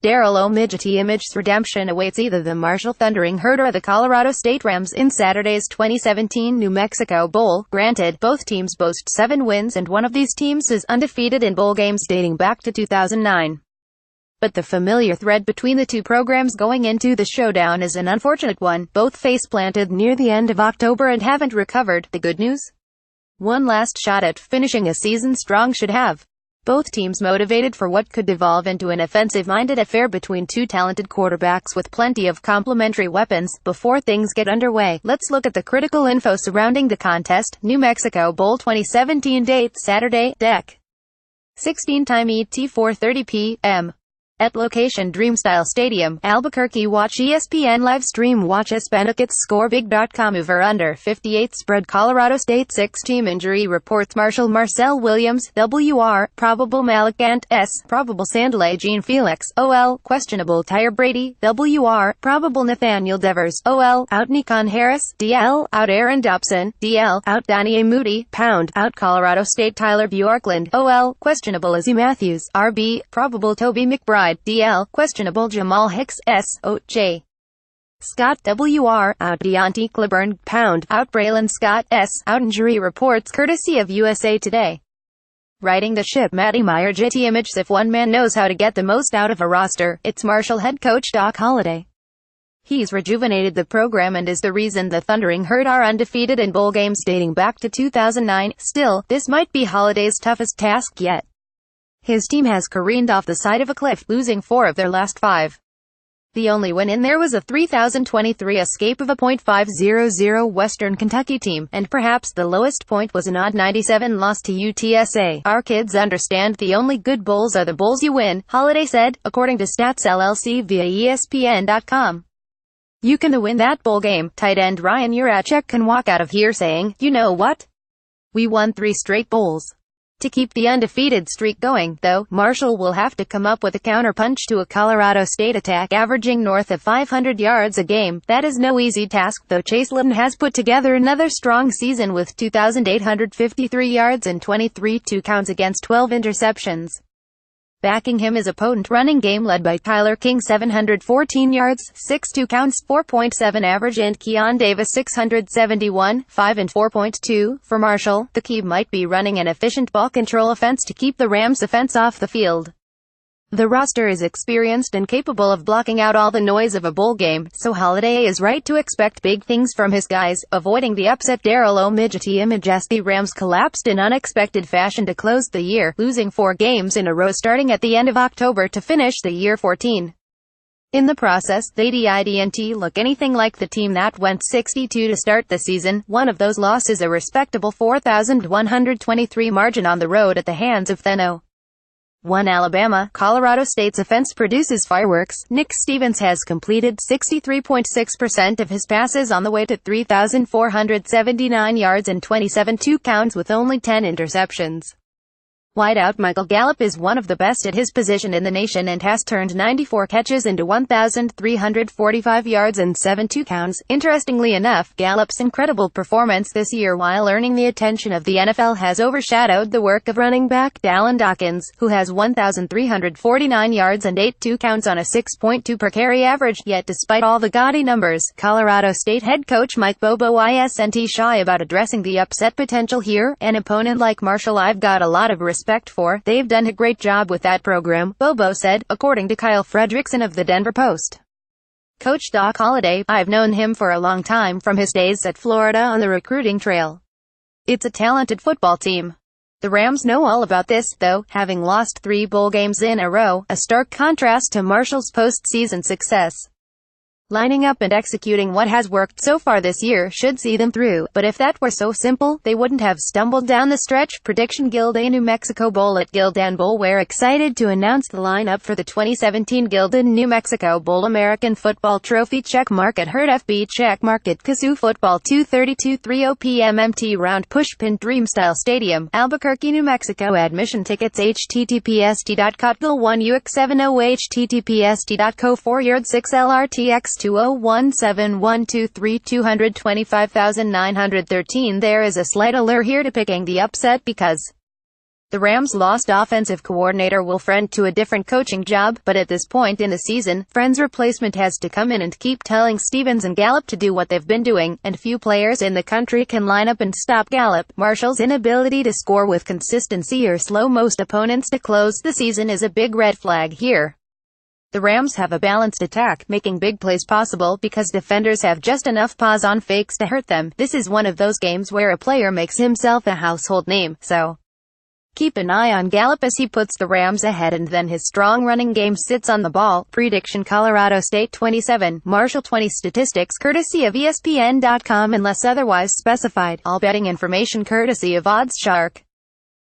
Darryl OumiGetty ImagesRedemption awaits either the Marshall Thundering Herd or the Colorado State Rams in Saturday's 2017 New Mexico Bowl. Granted, both teams boast 7 wins and one of these teams is undefeated in bowl games dating back to 2009. But the familiar thread between the two programs going into the showdown is an unfortunate one. Both face-planted near the end of October and haven't recovered. The good news? One last shot at finishing a season strong should have both teams motivated for what could devolve into an offensive-minded affair between two talented quarterbacks with plenty of complementary weapons. Before things get underway, let's look at the critical info surrounding the contest. New Mexico Bowl 2017 date: Saturday, Dec. 16 time ET 4:30 p.m. At location Dreamstyle Stadium, Albuquerque. Watch ESPN live stream. Watch Hispanic score big.com. Over under 58 spread. Colorado State 6 team injury reports: Marcel Williams, WR, probable Malakant, S, probable Sandlay Gene Felix, OL, questionable Tyre Brady, WR, probable Nathaniel Devers, OL, out Nikon Harris, DL, out Aaron Dobson, DL, out Donnie A. Moody, pound, out Colorado State Tyler Bjorklund, OL, questionable Izzy Matthews, RB, probable Toby McBride, DL, questionable Jamal Hicks, S.O.J. Scott, WR, out Deontay Cleburne, pound, out Braylon Scott, S, out. Injury reports courtesy of USA Today. Riding the ship: Matty Meyer. Getty Images. If one man knows how to get the most out of a roster, it's Marshall head coach Doc Holliday. He's rejuvenated the program and is the reason the Thundering Herd are undefeated in bowl games dating back to 2009. Still, this might be Holliday's toughest task yet. His team has careened off the side of a cliff, losing 4 of their last 5. The only win in there was a 3023 escape of a .500 Western Kentucky team, and perhaps the lowest point was an odd 97 loss to UTSA. Our kids understand the only good bowls are the bowls you win, Holliday said, according to Stats LLC via ESPN.com. You can win that bowl game. Tight end Ryan Urachek can walk out of here saying, "You know what? We won 3 straight bowls." To keep the undefeated streak going, though, Marshall will have to come up with a counterpunch to a Colorado State attack averaging north of 500 yards a game. That is no easy task, though. Chase Litton has put together another strong season with 2,853 yards and 23 touchdowns against 12 interceptions. Backing him is a potent running game led by Tyler King, 714 yards, 6 touchdowns, 4.7 average, and Keon Davis, 671, 5 and 4.2. For Marshall, the key might be running an efficient ball control offense to keep the Rams' offense off the field. The roster is experienced and capable of blocking out all the noise of a bowl game, so Holliday is right to expect big things from his guys. Avoiding the upset: Darryl OumiGetty Images. The Rams collapsed in unexpected fashion to close the year, losing 4 games in a row starting at the end of October to finish the year 14. In the process, they didn't look anything like the team that went 62 to start the season. One of those losses a respectable 4,123 margin on the road at the hands of Theno. 1 Alabama. Colorado State's offense produces fireworks. Nick Stevens has completed 63.6% of his passes on the way to 3,479 yards and 27 touchdowns with only 10 interceptions. Wideout Michael Gallup is one of the best at his position in the nation and has turned 94 catches into 1,345 yards and 7 touchdowns. Interestingly enough, Gallup's incredible performance this year while earning the attention of the NFL has overshadowed the work of running back Dallin Dawkins, who has 1,349 yards and 8 touchdowns on a 6.2 per carry average. Yet despite all the gaudy numbers, Colorado State head coach Mike Bobo isn't shy about addressing the upset potential here. An opponent like Marshall I've got a lot of respect for. They've done a great job with that program, Bobo said, according to Kyle Fredrickson of the Denver Post. Coach Doc Holliday: I've known him for a long time, from his days at Florida on the recruiting trail. It's a talented football team. The Rams know all about this, though, having lost 3 bowl games in a row, a stark contrast to Marshall's postseason success. Lining up and executing what has worked so far this year should see them through, but if that were so simple, they wouldn't have stumbled down the stretch. Prediction: Gildan New Mexico Bowl. At Gildan Bowl, we're excited to announce the lineup for the 2017 Gildan New Mexico Bowl. American Football Trophy checkmark. At Herd FB checkmark. At Kazoo Football 2:32:30 p.m. MT Round Pushpin. Dreamstyle Stadium, Albuquerque, New Mexico. Admission tickets: https://.cotgill1ux70 https://.co4yard6lrtx 2017123 225,913. There is a slight allure here to picking the upset because The Rams lost offensive coordinator Will Friend to a different coaching job, but at this point in the season, Friend's replacement has to come in and keep telling Stevens and Gallup to do what they've been doing, and few players in the country can line up and stop Gallup. Marshall's inability to score with consistency or slow most opponents to close the season is a big red flag here. The Rams have a balanced attack, making big plays possible because defenders have just enough pause on fakes to hurt them. This is one of those games where a player makes himself a household name, so keep an eye on Gallup as he puts the Rams ahead and then his strong running game sits on the ball. Prediction: Colorado State 27, Marshall 20. Statistics courtesy of ESPN.com unless otherwise specified. All betting information courtesy of OddsShark.